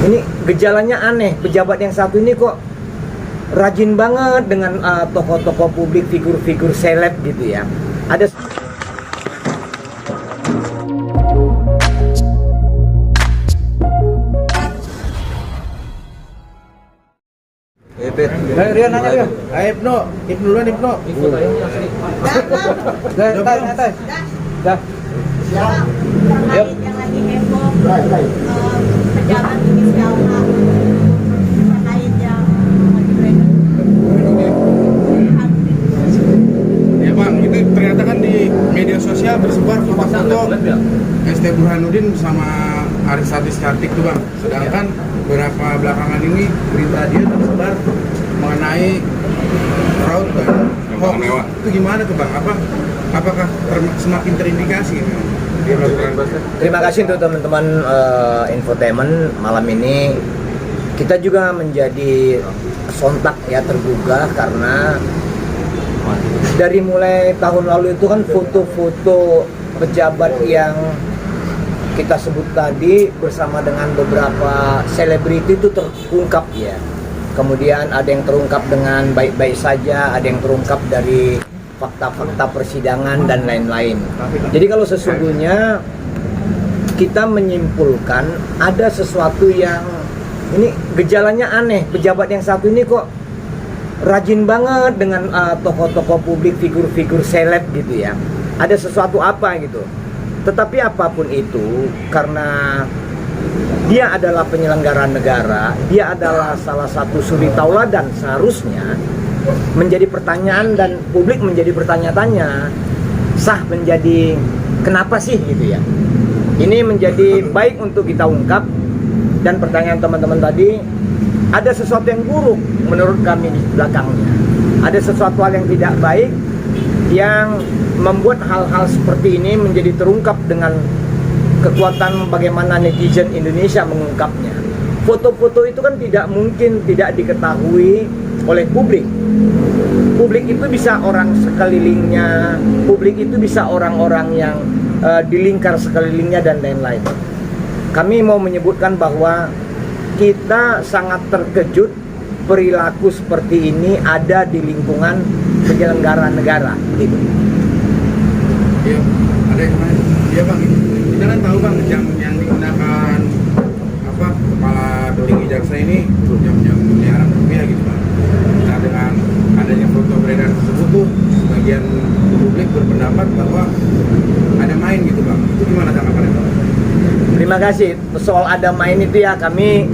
Ini gejalanya aneh, pejabat yang satu ini kok rajin banget dengan tokoh-tokoh publik, figur-figur seleb gitu ya. Ada Rian nanya Rian. Ayo Ibnu duluan Ibnu. Santai. Dah. Yang lagi heboh pejabat inisial H terkait yang lagi Ya bang, itu ternyata kan di media sosial tersebar foto-foto ST Burhanuddin bersama Aris Cantik tuh bang. Sedangkan beberapa belakangan ini berita dia tersebar mengenai fraud dan hoax. Itu gimana tuh bang? Apakah semakin terindikasi dia melakukan? Terima kasih untuk teman-teman infotainment malam ini. Kita juga menjadi sontak ya, tergugah karena dari mulai tahun lalu itu kan foto-foto pejabat yang kita sebut tadi bersama dengan beberapa selebriti itu terungkap ya. Kemudian ada yang terungkap dengan baik-baik saja, ada yang terungkap dari fakta-fakta persidangan dan lain-lain. Jadi kalau sesungguhnya kita menyimpulkan ada sesuatu yang ini gejalanya aneh, pejabat yang satu ini kok rajin banget dengan tokoh-tokoh publik, figur-figur seleb gitu ya. Ada sesuatu apa gitu. Tetapi apapun itu, karena dia adalah penyelenggara negara, dia adalah salah satu suri tauladan, seharusnya menjadi pertanyaan dan publik menjadi bertanya-tanya, sah menjadi kenapa sih gitu ya. Ini menjadi baik untuk kita ungkap. Dan pertanyaan teman-teman tadi, ada sesuatu yang buruk menurut kami di belakangnya. Ada sesuatu hal yang tidak baik yang membuat hal-hal seperti ini menjadi terungkap dengan kekuatan bagaimana netizen Indonesia mengungkapnya. Foto-foto itu kan tidak mungkin tidak diketahui oleh publik. Publik itu bisa orang sekelilingnya, publik itu bisa orang-orang yang di lingkar sekelilingnya dan lain-lain. Kami mau menyebutkan bahwa kita sangat terkejut perilaku seperti ini ada di lingkungan penyelenggara negara gitu. Iya, ada yang lain. Iya bang, kita kan tahu bang yang digunakan kepala petinggi jaksa ini jam miliaran rupiah gitu bang. Nah dengan adanya foto beredar tersebut tuh sebagian publik berpendapat bahwa ada main gitu bang. Itu gimana tanggapannya bang? Terima kasih. Soal ada main itu ya kami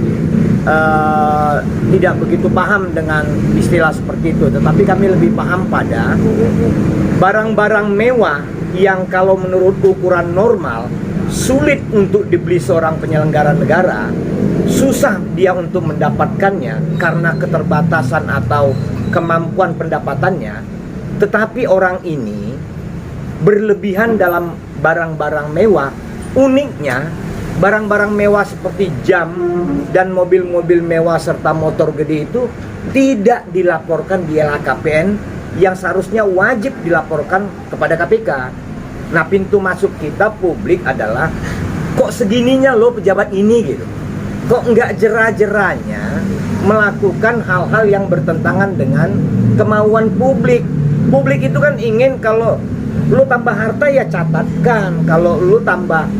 tidak begitu paham dengan istilah seperti itu. Tetapi kami lebih paham pada barang-barang mewah yang kalau menurut ukuran normal sulit untuk dibeli seorang penyelenggara negara, susah dia untuk mendapatkannya karena keterbatasan atau kemampuan pendapatannya. Tetapi orang ini berlebihan dalam barang-barang mewah. Uniknya, barang-barang mewah seperti jam dan mobil-mobil mewah serta motor gede itu tidak dilaporkan di LHKPN yang seharusnya wajib dilaporkan kepada KPK. Nah, pintu masuk kita publik adalah kok segininya loh pejabat ini gitu. Kok nggak jera-jeranya melakukan hal-hal yang bertentangan dengan kemauan publik. Publik itu kan ingin kalau lu tambah harta ya catatkan, kalau lu tambah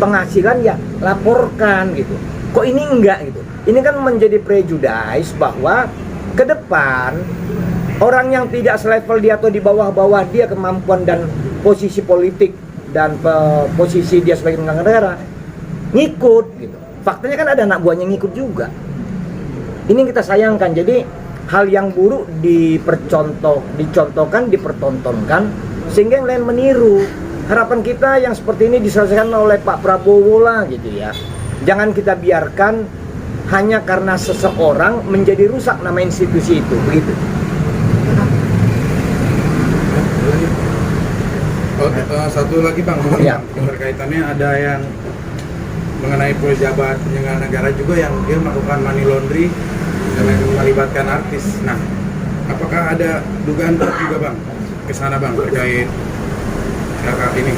penghasilan ya laporkan gitu. Kok ini enggak gitu. Ini kan menjadi prejudice bahwa ke depan orang yang tidak selevel dia atau di bawah-bawah dia kemampuan dan posisi politik dan posisi dia sebagai penyelenggara negara ngikut gitu. Faktanya kan ada anak buahnya ngikut juga. Ini yang kita sayangkan. Jadi hal yang buruk dicontohkan, dipertontonkan sehingga yang lain meniru. Harapan kita yang seperti ini diselesaikan oleh Pak Prabowo lah gitu ya. Jangan kita biarkan hanya karena seseorang menjadi rusak nama institusi itu, begitu. Satu lagi bang, Ya. Berkaitannya ada yang mengenai pejabat penyelenggara negara juga yang dia melakukan money laundry dengan melibatkan artis. Nah, apakah ada dugaan juga bang ke sana bang terkait ini?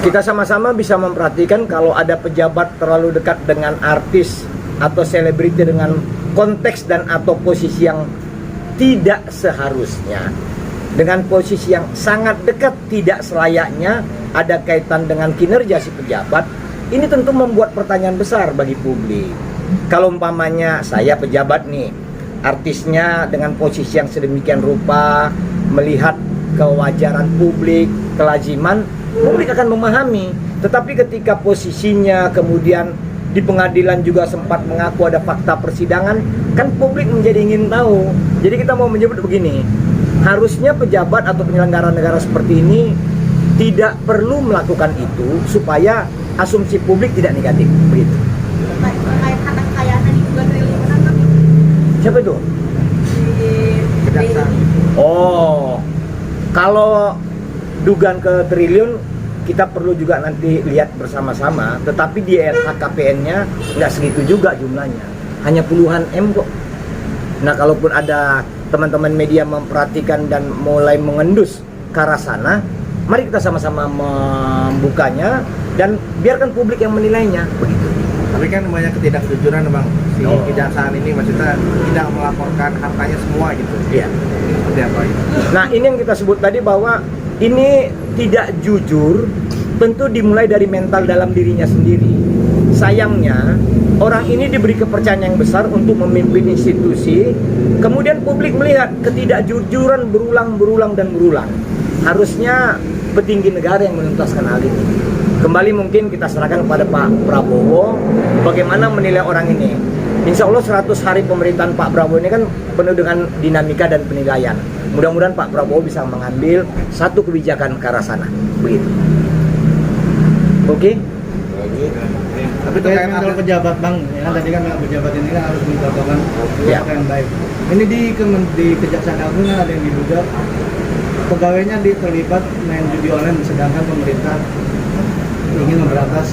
Kita sama-sama bisa memperhatikan kalau ada pejabat terlalu dekat dengan artis atau selebriti dengan konteks dan atau posisi yang tidak seharusnya, dengan posisi yang sangat dekat tidak selayaknya ada kaitan dengan kinerja si pejabat, ini tentu membuat pertanyaan besar bagi publik. Kalau umpamanya saya pejabat nih, artisnya dengan posisi yang sedemikian rupa, melihat kewajaran publik, kelaziman, publik akan memahami. Tetapi ketika posisinya kemudian di pengadilan juga sempat mengaku ada fakta persidangan, kan publik menjadi ingin tahu. Jadi kita mau menyebut begini, harusnya pejabat atau penyelenggara negara seperti ini tidak perlu melakukan itu supaya asumsi publik tidak negatif, begitu. Terkait harta kekayaan di 2 triliunan kan Siapa itu? di Kejaksaan. Oh, kalau dugaan ke triliun kita perlu juga nanti lihat bersama-sama. Tetapi di LHKPN-nya nggak segitu juga jumlahnya, hanya puluhan M kok. Nah, kalaupun ada teman-teman media memperhatikan dan mulai mengendus ke arah sana, mari kita sama-sama membukanya dan biarkan publik yang menilainya, begitu. Tapi kan banyak ketidakjujuran bang, si Oh. kejaksaan ini maksudnya tidak melaporkan hartanya semua gitu. Iya. Seperti apa itu? Nah, ini yang kita sebut tadi bahwa ini tidak jujur, tentu dimulai dari mental dalam dirinya sendiri. Sayangnya, orang ini diberi kepercayaan yang besar untuk memimpin institusi, kemudian publik melihat ketidakjujuran berulang dan berulang. Harusnya petinggi negara yang menuntaskan hal ini. Kembali mungkin kita serahkan kepada Pak Prabowo bagaimana menilai orang ini. Insya Allah 100 hari pemerintahan Pak Prabowo ini kan penuh dengan dinamika dan penilaian. Mudah-mudahan Pak Prabowo bisa mengambil satu kebijakan ke arah sana. Begitu. Oke? Tapi terkait mental pejabat bang, ya tadi kan pejabat ini kan harus mencontohkan Ya. yang baik. Ini di Kejaksaan Agung kan ada yang diduga pegawainya terlibat main judi online, sedangkan pemerintah ingin memberantas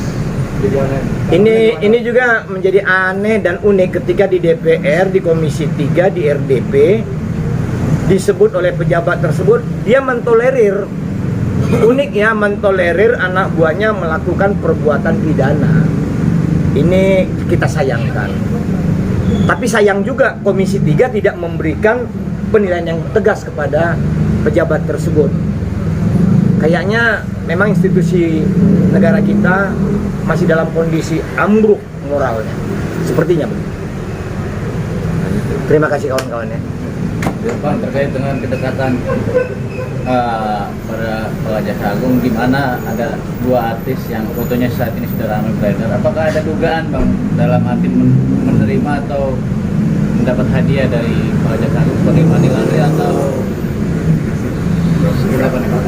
judi online. Ini juga menjadi aneh dan unik ketika di DPR, di Komisi 3, di RDP disebut oleh pejabat tersebut dia mentolerir, unik ya, mentolerir anak buahnya melakukan perbuatan pidana. Ini kita sayangkan. Tapi sayang juga Komisi 3 tidak memberikan penilaian yang tegas kepada pejabat tersebut. Kayaknya memang institusi negara kita masih dalam kondisi ambruk moralnya. Sepertinya begitu. Terima kasih kawan-kawan ya. Bang, terkait dengan kedekatan para Jaksa Agung, di mana ada 2 artis yang fotonya saat ini sudah ramai beredar. Apakah ada dugaan bang dalam arti menerima atau mendapat hadiah dari para Jaksa Agung sebagai money laundry atau berapa nih bang?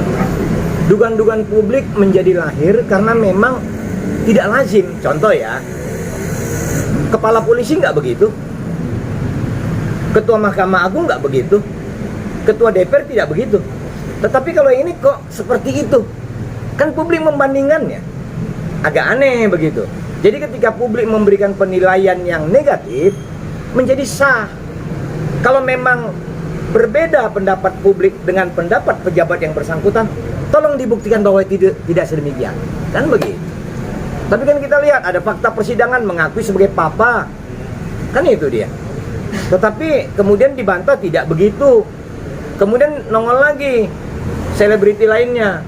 Dugaan-dugaan publik menjadi lahir karena memang tidak lazim. Contoh ya, kepala polisi nggak begitu, ketua Mahkamah Agung nggak begitu, ketua DPR tidak begitu. Tetapi kalau ini kok seperti itu, kan publik membandingkannya, agak aneh begitu. Jadi ketika publik memberikan penilaian yang negatif, menjadi sah. Kalau memang berbeda pendapat publik dengan pendapat pejabat yang bersangkutan, tolong dibuktikan bahwa tidak sedemikian, kan begitu. Tapi kan kita lihat ada fakta persidangan mengakui sebagai papa, kan itu dia. Tetapi kemudian dibantah tidak begitu. Kemudian nongol lagi selebriti lainnya,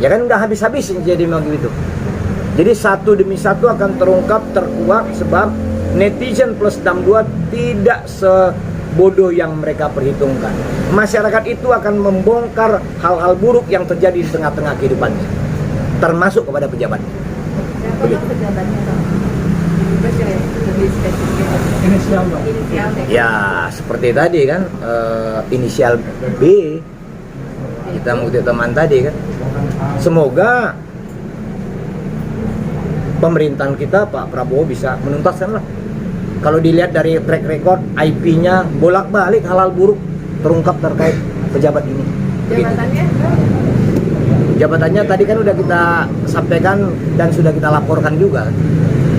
ya kan udah habis-habis jadi begitu. Jadi satu demi satu akan terungkap, terkuak, sebab netizen plus 62 tidak sebodoh yang mereka perhitungkan. Masyarakat itu akan membongkar hal-hal buruk yang terjadi di tengah-tengah kehidupannya, termasuk kepada pejabat. Siapa pejabatnya bang? Lebih spesifik. Inisial bang. Inisial deh. Ya seperti tadi kan, inisial B, kita mengutip teman tadi kan. Semoga pemerintahan kita Pak Prabowo bisa menuntaskan lah. Kalau dilihat dari track record IP-nya bolak-balik halal buruk terungkap terkait pejabat ini. Begitu. Jabatannya? Jabatannya tadi kan udah kita sampaikan dan sudah kita laporkan juga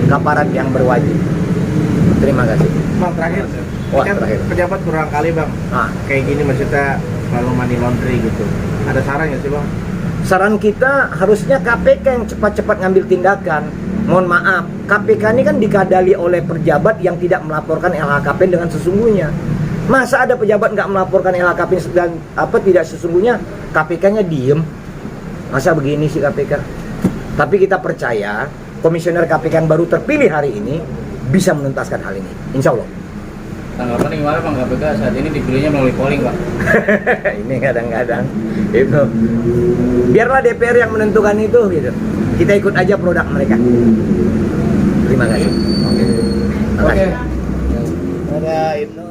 ke aparat yang berwajib. Terima kasih. Bang terakhir, Wah, kan terakhir. pejabat kurang kali bang, Ah, kayak gini maksudnya selalu money laundry gitu. Ada saran nggak sih bang Saran kita harusnya KPK yang cepat-cepat ngambil tindakan. Mohon maaf, KPK ini kan dikadali oleh pejabat yang tidak melaporkan LHKPN dengan sesungguhnya. Masa ada pejabat nggak melaporkan LHKPN dan tidak sesungguhnya, KPK-nya diem? Masa begini sih KPK? Tapi kita percaya komisioner KPK yang baru terpilih hari ini bisa menuntaskan hal ini, insya Allah. Tanggapan gimana Bang, KPK saat ini dipilihnya melalui polling Pak? Ini kadang-kadang itu biarlah DPR yang menentukan itu gitu. Kita ikut aja produk mereka. Terima kasih. Oke. Ada Ibnu.